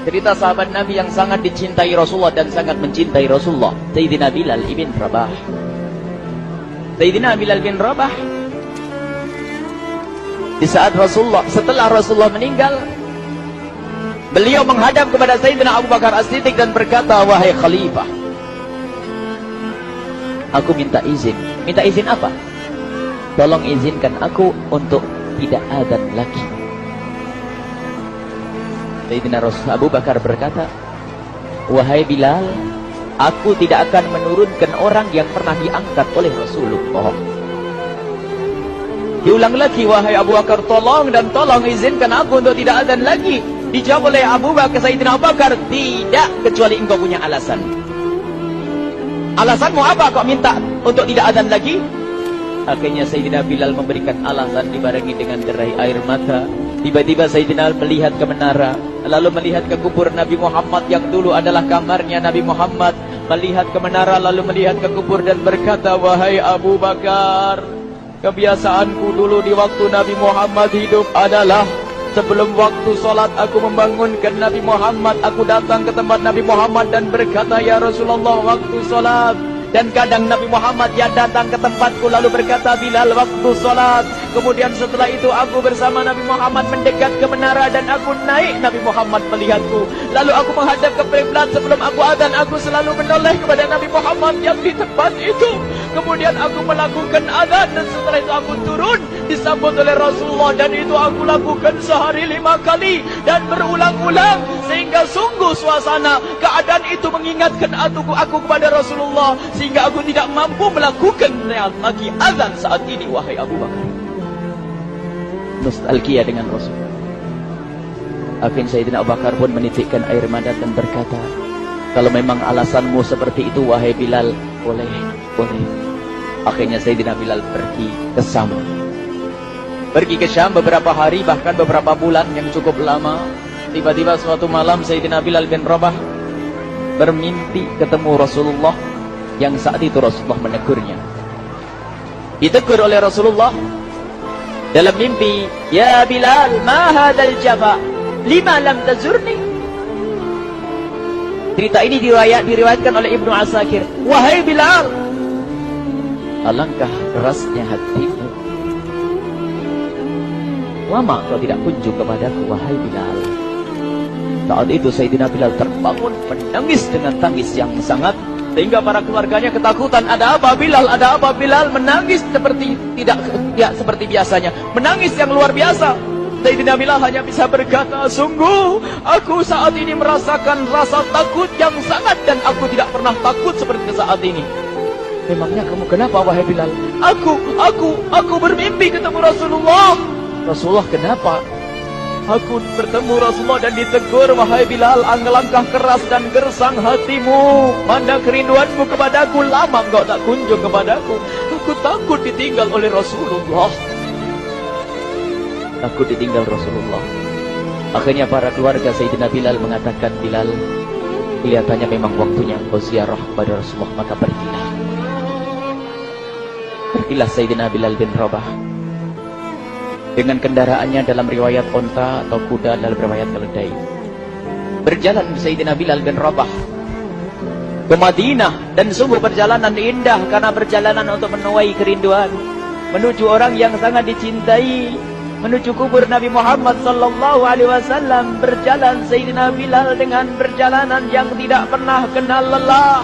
Cerita sahabat Nabi yang sangat dicintai Rasulullah dan sangat mencintai Rasulullah, Sayyidina Bilal ibn Rabah. Sayyidina Bilal bin Rabah, di saat setelah Rasulullah meninggal, beliau menghadap kepada Sayyidina Abu Bakar As-Siddiq dan berkata, wahai khalifah, aku minta izin. Minta izin apa? Tolong izinkan aku untuk tidak adzan lagi. Sayyidina Abu Bakar berkata, wahai Bilal, aku tidak akan menurunkan orang yang pernah diangkat oleh Rasulullah. Diulang lagi, wahai Abu Bakar, tolong dan tolong izinkan aku untuk tidak adzan lagi. Dijawab oleh Abu Bakar, Sayyidina Abu Bakar, tidak, kecuali engkau punya alasan. Alasanmu apa kau minta untuk tidak adzan lagi? Akhirnya Sayyidina Bilal memberikan alasan dibarengi dengan derai air mata. Tiba-tiba Sayyidina melihat ke menara, lalu melihat ke kubur Nabi Muhammad yang dulu adalah kamarnya Nabi Muhammad. Melihat ke menara, lalu melihat ke kubur dan berkata, wahai Abu Bakar, kebiasaanku dulu di waktu Nabi Muhammad hidup adalah sebelum waktu sholat aku membangunkan Nabi Muhammad. Aku datang ke tempat Nabi Muhammad dan berkata, ya Rasulullah, waktu sholat. Dan kadang Nabi Muhammad ya datang ke tempatku lalu berkata, Bilal, waktu sholat. Kemudian setelah itu aku bersama Nabi Muhammad mendekat ke menara dan aku naik, Nabi Muhammad melihatku. Lalu aku menghadap ke kiblat sebelum aku adzan, aku selalu menoleh kepada Nabi Muhammad yang di tempat itu. Kemudian aku melakukan adzan dan setelah itu aku turun disambut oleh Rasulullah, dan itu aku lakukan sehari 5 kali dan berulang-ulang sehingga sungguh suasana keadaan itu mengingatkan aku kepada Rasulullah, sehingga aku tidak mampu melakukan lagi azan saat ini, wahai Abu Bakar. Nostalgia dengan Rasul. Akhirnya Sayyidina Abu Bakar pun menitikkan air mata dan berkata, kalau memang alasanmu seperti itu, wahai Bilal, boleh. Akhirnya Sayyidina Bilal pergi ke Syam. Pergi ke Syam beberapa hari, bahkan beberapa bulan yang cukup lama. Tiba-tiba suatu malam Sayyidina Bilal bin Rabah bermimpi ketemu Rasulullah, yang saat itu Rasulullah menegurnya. Ditegur oleh Rasulullah dalam mimpi, ya Bilal, ma hadzal jafa, lima lam tazurni. Cerita ini diriwayatkan oleh Ibnu Asakir. Wahai Bilal, alangkah kerasnya hatimu, lama kau tidak kunjung kepadaku, wahai Bilal. Saat itu Sayyidina Bilal terbangun menangis dengan tangis yang sangat, sehingga para keluarganya ketakutan. Ada apa Bilal? Ada apa Bilal? Menangis seperti tidak seperti biasanya, menangis yang luar biasa. Sayyidina Bilal hanya bisa berkata, sungguh aku saat ini merasakan rasa takut yang sangat, dan aku tidak pernah takut seperti saat ini. Memangnya kamu kenapa, wahai Bilal? Aku bermimpi ketemu Rasulullah. Rasulullah, kenapa? Aku bertemu Rasulullah dan ditegur, wahai Bilal, alangkah keras dan gersang hatimu, mana kerinduanmu kepadaku, lama engkau tak kunjung kepadaku. Aku takut ditinggal oleh Rasulullah. Takut ditinggal Rasulullah. Akhirnya para keluarga Sayyidina Bilal mengatakan, Bilal, kelihatannya memang waktunya engkau ziarah kepada Rasulullah, maka pergilah. Pergilah Sayyidina Bilal bin Rabah dengan kendaraannya, dalam riwayat onta atau kuda, dalam riwayat keledai. Berjalan Sayyidina Bilal bin Rabah ke Madinah, dan sungguh perjalanan indah karena perjalanan untuk menuai kerinduan, menuju orang yang sangat dicintai, menuju kubur Nabi Muhammad sallallahu alaihi wasallam. Berjalan Sayyidina Bilal dengan perjalanan yang tidak pernah kenal lelah,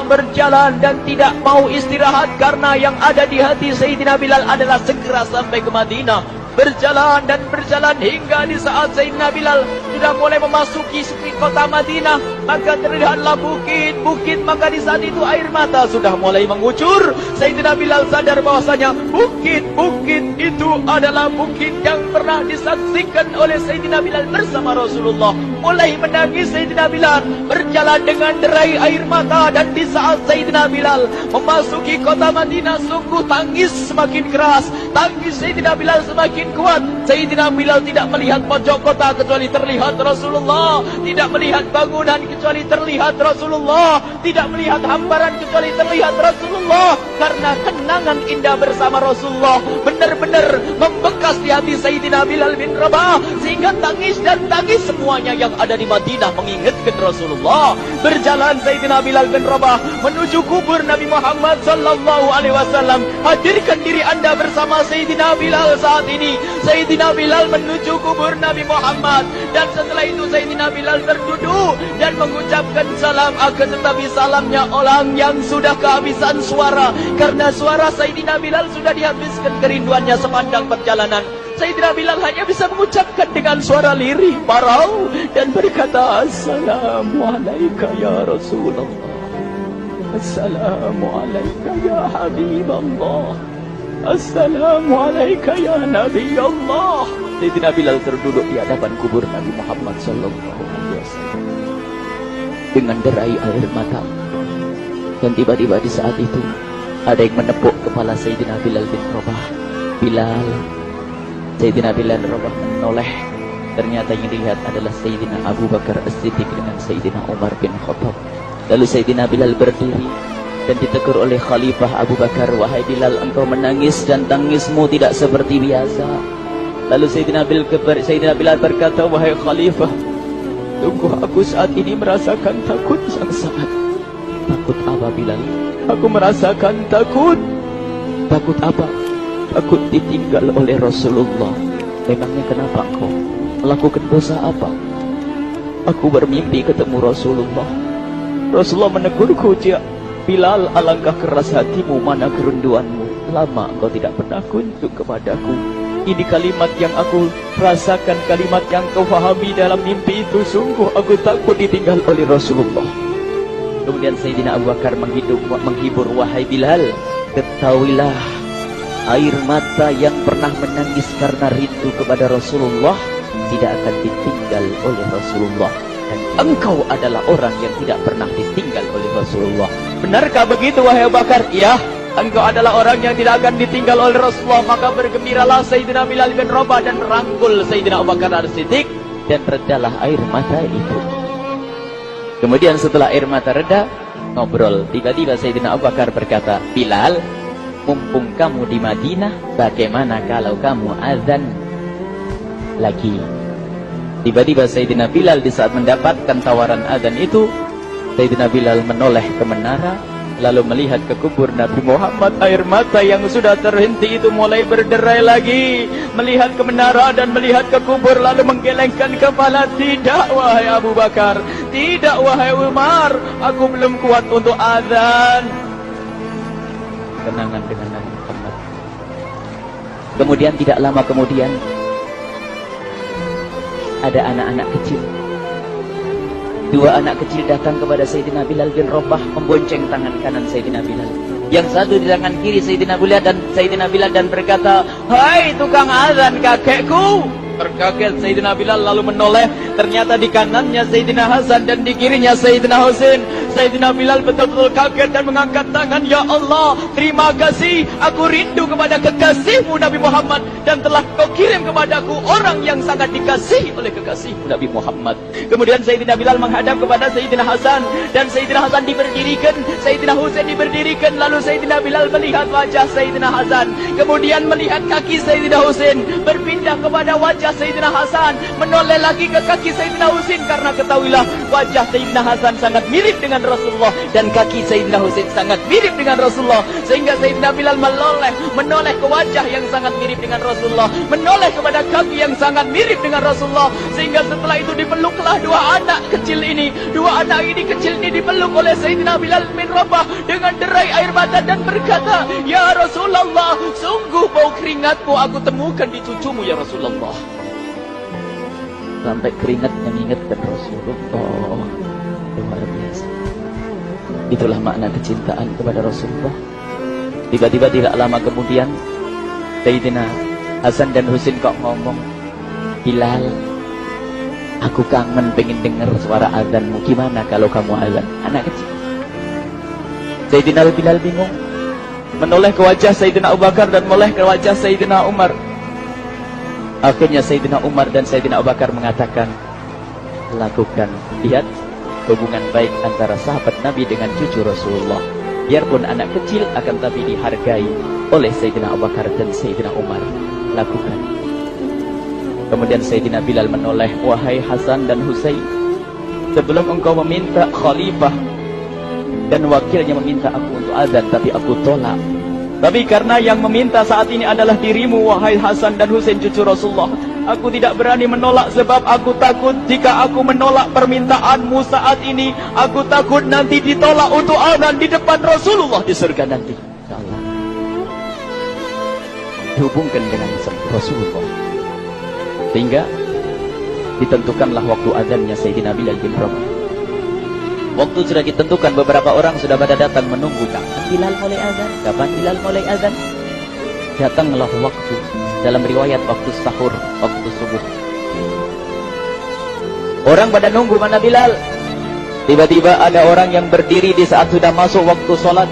berjalan dan tidak mau istirahat, karena yang ada di hati Sayyidina Bilal adalah segera sampai ke Madinah. Berjalan dan berjalan hingga di saat Sayyidina Bilal sudah mulai memasuki kota Madinah, maka terlihatlah bukit-bukit, maka di saat itu air mata sudah mulai mengucur. Sayyidina Bilal sadar bahwasanya bukit-bukit itu adalah bukit yang pernah disaksikan oleh Sayyidina Bilal bersama Rasulullah. Mulai menangis Sayyidina Bilal, berjalan dengan derai air mata, dan di saat Sayyidina Bilal memasuki kota Madinah, sungguh tangis semakin keras, tangis Sayyidina Bilal semakin kuat. Sayyidina Bilal tidak melihat pojok kota kecuali terlihat Rasulullah, tidak melihat bangunan kecuali terlihat Rasulullah, tidak melihat hamparan kecuali terlihat Rasulullah, karena kenangan indah bersama Rasulullah benar-benar membekas di hati Sayyidina Bilal bin Rabah, sehingga tangis dan tangis semuanya yang ada di Madinah mengingatkan Rasulullah. Berjalan Sayyidina Bilal bin Rabah menuju kubur Nabi Muhammad sallallahu alaihi wasallam. Hadirkan diri Anda bersama Sayyidina Bilal saat ini. Sayyidina Bilal menuju kubur Nabi Muhammad, dan setelah itu Sayyidina Bilal terduduk dan mengucapkan salam, akan tetapi salamnya orang yang sudah kehabisan suara, karena suara Sayyidina Bilal sudah dihabiskan kerinduannya sepanjang perjalanan. Sayyidina Bilal hanya bisa mengucapkan dengan suara lirih parau dan berkata, Assalamualaikum ya Rasulullah, Assalamualaikum ya Habiballah, Assalamualaikum ya Nabi Allah. Sayyidina Bilal terduduk di hadapan kubur Nabi Muhammad sallallahu alaihi wasallam dengan derai air mata. Dan tiba-tiba di saat itu ada yang menepuk kepala Sayyidina Bilal bin Rabah. Bilal. Sayyidina Bilal bin Rabah menoleh. Ternyata yang dilihat adalah Sayyidina Abu Bakar As-Siddiq dengan Sayyidina Umar bin Khattab. Lalu Sayyidina Bilal berdiri dan ditegur oleh Khalifah Abu Bakar, wahai Bilal, engkau menangis dan tangismu tidak seperti biasa. Lalu Sayyidina Bilal berkata, wahai Khalifah, sungguh aku saat ini merasakan takut yang sangat. Takut apa Bilal? Aku merasakan takut. Takut apa? Takut ditinggal oleh Rasulullah. Memangnya kenapa engkau? Melakukan dosa apa? Aku bermimpi ketemu Rasulullah. Rasulullah menegurku, Bilal, alangkah keras hatimu, mana kerinduanmu. Lama engkau tidak pernah kunjung kepadaku. Ini kalimat yang aku rasakan, kalimat yang kau fahami dalam mimpi itu. Sungguh aku takut ditinggal oleh Rasulullah. Kemudian Sayyidina Abu Bakar menghibur, wahai Bilal, ketahuilah, air mata yang pernah menangis karena rindu kepada Rasulullah tidak akan ditinggal oleh Rasulullah. Dan engkau adalah orang yang tidak pernah ditinggal oleh Rasulullah. Benarkah begitu wahai Abu Bakar? Ya, engkau adalah orang yang tidak akan ditinggal oleh Rasulullah. Maka bergembiralah Sayyidina Bilal bin Rabah dan merangkul Sayyidina Abu Bakar As-Siddiq, dan redalah air mata itu. Kemudian setelah air mata reda, ngobrol. Tiba-tiba Sayyidina Abu Bakar berkata, Bilal, mumpung kamu di Madinah, bagaimana kalau kamu azan lagi? Tiba-tiba Sayyidina Bilal di saat mendapatkan tawaran azan itu, Sayyidina Bilal menoleh ke menara, lalu melihat ke kubur Nabi Muhammad. Air mata yang sudah terhenti itu mulai berderai lagi. Melihat ke menara dan melihat ke kubur, lalu menggelengkan kepala. Tidak wahai Abu Bakar, tidak wahai Umar, aku belum kuat untuk azan. Kenangan dengan Nabi Muhammad. Kemudian tidak lama kemudian ada anak-anak kecil. Dua anak kecil datang kepada Sayyidina Bilal bin Rabah, membonceng tangan kanan Sayyidina Bilal. Yang satu di tangan kiri Sayyidina Bilal dan berkata, hai tukang azan kakekku. Terkaget Sayyidina Bilal lalu menoleh. Ternyata di kanannya Sayyidina Hasan dan di kirinya Sayyidina Husain. Sayyidina Bilal betul-betul kaget dan mengangkat tangan. Ya Allah, terima kasih. Aku rindu kepada kekasihmu Nabi Muhammad, dan telah kau kirim kepadaku orang yang sangat dikasihi oleh kekasihmu Nabi Muhammad. Kemudian Sayyidina Bilal menghadap kepada Sayyidina Hasan, dan Sayyidina Hasan diberdirikan, Sayyidina Husain diberdirikan. Lalu Sayyidina Bilal melihat wajah Sayyidina Hasan, kemudian melihat kaki Sayyidina Husain, berpindah kepada wajah Sayyidina Hasan, menoleh lagi ke kaki Sayyidina Husain, karena ketahuilah wajah Sayyidina Hasan sangat mirip dengan Rasulullah dan kaki Sayyidina Husain sangat mirip dengan Rasulullah, sehingga Sayyidina Bilal menoleh ke wajah yang sangat mirip dengan Rasulullah, menoleh kepada kaki yang sangat mirip dengan Rasulullah, sehingga setelah itu dipeluklah dua anak kecil ini. Dua anak ini kecil ini dipeluk oleh Sayyidina Bilal bin Rabah dengan derai air mata dan berkata, ya Rasulullah, sungguh bau keringatmu aku temukan di cucumu ya Rasulullah. Sampai keringat mengingatkan Rasulullah. Luar biasa. Itulah makna kecintaan kepada Rasulullah. Tiba-tiba tidak lama kemudian Sayyidina Hasan dan Husain kok ngomong, Bilal, aku kangen pengen dengar suara azanmu. Gimana kalau kamu azan? Anak kecil. Sayyidina Bilal bingung, menoleh ke wajah Sayyidina Abu Bakar dan menoleh ke wajah Sayyidina Umar. Akhirnya Sayyidina Umar dan Sayyidina Abu Bakar mengatakan, lakukan, lihat hubungan baik antara sahabat Nabi dengan cucu Rasulullah. Biarpun anak kecil, akan tapi dihargai oleh Sayyidina Abu Bakar dan Sayyidina Umar. Lakukan. Kemudian Sayyidina Bilal menoleh, wahai Hasan dan Husain, sebelum engkau meminta khalifah dan wakilnya meminta aku untuk azan, tapi aku tolak. Tapi karena yang meminta saat ini adalah dirimu, wahai Hasan dan Husain cucu Rasulullah, aku tidak berani menolak, sebab aku takut jika aku menolak permintaanmu saat ini, aku takut nanti ditolak untuk azan di depan Rasulullah di surga nanti. InsyaAllah dihubungkan dengan Rasulullah, sehingga ditentukanlah waktu azannya Sayyidina Bilal bin Rabah. Waktu sudah ditentukan, beberapa orang sudah pada datang menunggu, kapan Bilal mulai azan, kapan Bilal mulai azan. Datanglah waktu, dalam riwayat waktu sahur, waktu subuh. Orang pada nunggu mana Bilal. Tiba-tiba ada orang yang berdiri di saat sudah masuk waktu sholat.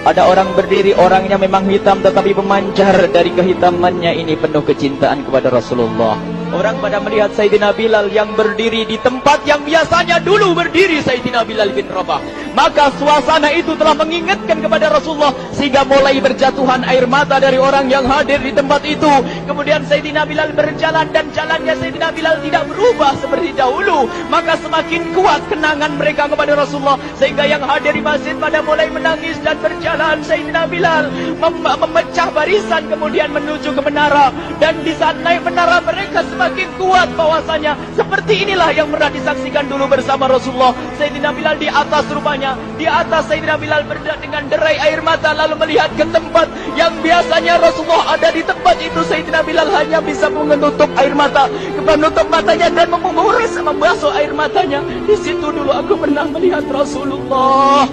Ada orang berdiri, orangnya memang hitam tetapi memancar dari kehitamannya ini penuh kecintaan kepada Rasulullah. Orang pada melihat Sayyidina Bilal yang berdiri di tempat yang biasanya dulu berdiri Sayyidina Bilal bin Rabah. Maka suasana itu telah mengingatkan kepada Rasulullah, sehingga mulai berjatuhan air mata dari orang yang hadir di tempat itu. Kemudian Sayyidina Bilal berjalan, dan jalannya Sayyidina Bilal tidak berubah seperti dahulu. Maka semakin kuat kenangan mereka kepada Rasulullah, sehingga yang hadir di masjid pada mulai menangis dan berjalan. Sayyidina Bilal memecah barisan kemudian menuju ke menara, dan di saat naik menara mereka semakin kuat bahwasanya seperti inilah yang pernah disaksikan dulu bersama Rasulullah. Sayyidina Bilal di atas rupanya, di atas Sayyidina Bilal berada dengan derai air mata, lalu melihat ke tempat yang biasanya Rasulullah ada di tempat itu. Sayyidina Bilal hanya bisa menutup air mata, menutup matanya dan membasuh air matanya. Di situ dulu aku pernah melihat Rasulullah.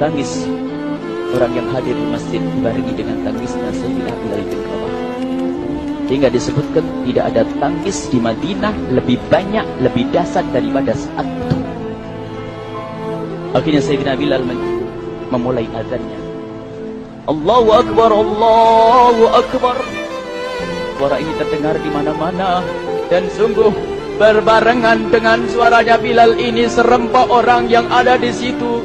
Tangis orang yang hadir di masjid dibarengi dengan tangisnya Sayyidina Bilal bin Rabah. Hingga disebutkan tidak ada tangis di Madinah lebih banyak, lebih dahsyat daripada saat itu. Akhirnya Sayyidina Bilal memulai azannya. Allahu Akbar, Allahu Akbar. Suara ini terdengar di mana-mana, dan sungguh berbarengan dengan suaranya Bilal ini serempak orang yang ada di situ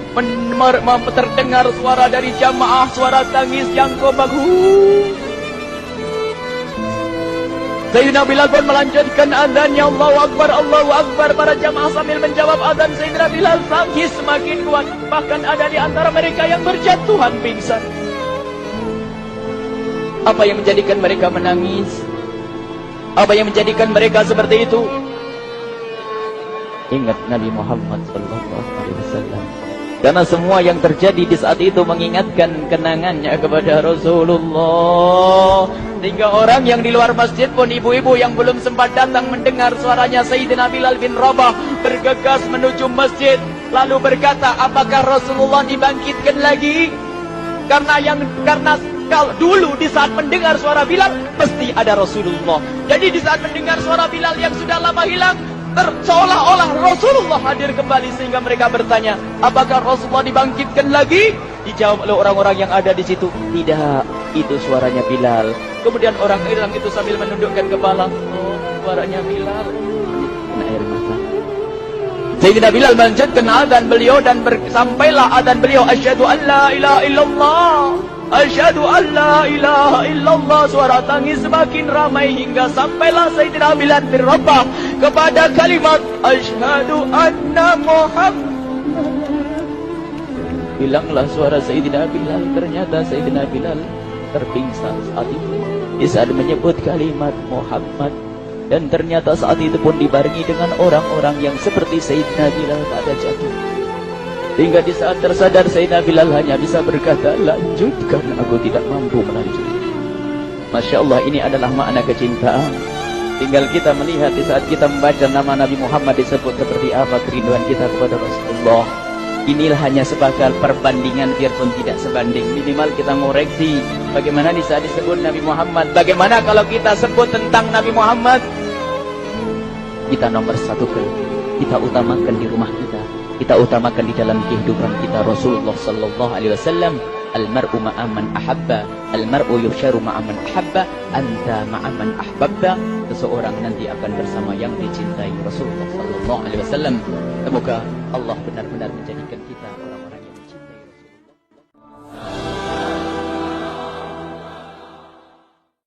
terdengar suara dari jamaah, suara tangis yang bagus. Sayyidina Bilal pun melanjutkan azannya, Allahu Akbar, Allahu Akbar. Para jamaah sambil menjawab azan Sayyidina Bilal, tangis semakin kuat. Bahkan ada di antara mereka yang berjatuhan pingsan. Apa yang menjadikan mereka menangis? Apa yang menjadikan mereka seperti itu? Ingat Nabi Muhammad SAW. Karena semua yang terjadi di saat itu mengingatkan kenangannya kepada Rasulullah. Sehingga orang yang di luar masjid pun, ibu-ibu yang belum sempat datang mendengar suaranya Sayyidina Bilal bin Rabah, bergegas menuju masjid, lalu berkata, apakah Rasulullah dibangkitkan lagi? Karena kalau dulu di saat mendengar suara Bilal pasti ada Rasulullah. Jadi di saat mendengar suara Bilal yang sudah lama hilang, seolah-olah Rasulullah hadir kembali, sehingga mereka bertanya, apakah Rasulullah dibangkitkan lagi? Dijawab oleh orang-orang yang ada di situ, tidak, itu suaranya Bilal. Kemudian orang Irak itu sambil menundukkan kepala, oh, suaranya Bilal. Kena air mata. Sayyidina Bilal melanjutkan azan beliau, dan sampailah azan beliau, asyhadu an la ilaha illallah, asyhadu an la ilaha illallah. Suara tangis semakin ramai hingga sampailah Sayyidina Bilal bin Rabah kepada kalimat asyhadu anna Muhammad. Bilanglah suara Sayyidina Bilal. Ternyata Sayyidina Bilal terpingsan saat itu di saat menyebut kalimat Muhammad. Dan ternyata saat itu pun dibarengi dengan orang-orang yang seperti Sayyidina Bilal pada jatuh. Hingga di saat tersadar Sayyidina Bilal hanya bisa berkata, lanjutkan, aku tidak mampu melanjutkan. Masya Allah, ini adalah makna kecintaan. Tinggal kita melihat di saat kita membaca nama Nabi Muhammad disebut seperti apa kerinduan kita kepada Rasulullah. Inilah hanya sebagai perbandingan, biarpun tidak sebanding. Minimal kita ngoreksi bagaimana di saat disebut Nabi Muhammad. Bagaimana kalau kita sebut tentang Nabi Muhammad, kita nomor satukan, kita utamakan di rumah kita, kita utamakan di dalam kehidupan kita Rasulullah Sallallahu Alaihi Wasallam. Al-mar'u ma'aman ahabba, al-mar'u yuhsyaru ma'aman ahabba, anta ma'aman ahbabta. Seseorang nanti akan bersama yang dicintai Rasulullah sallallahu alaihi wasallam. Semoga Allah benar-benar menjadikan kita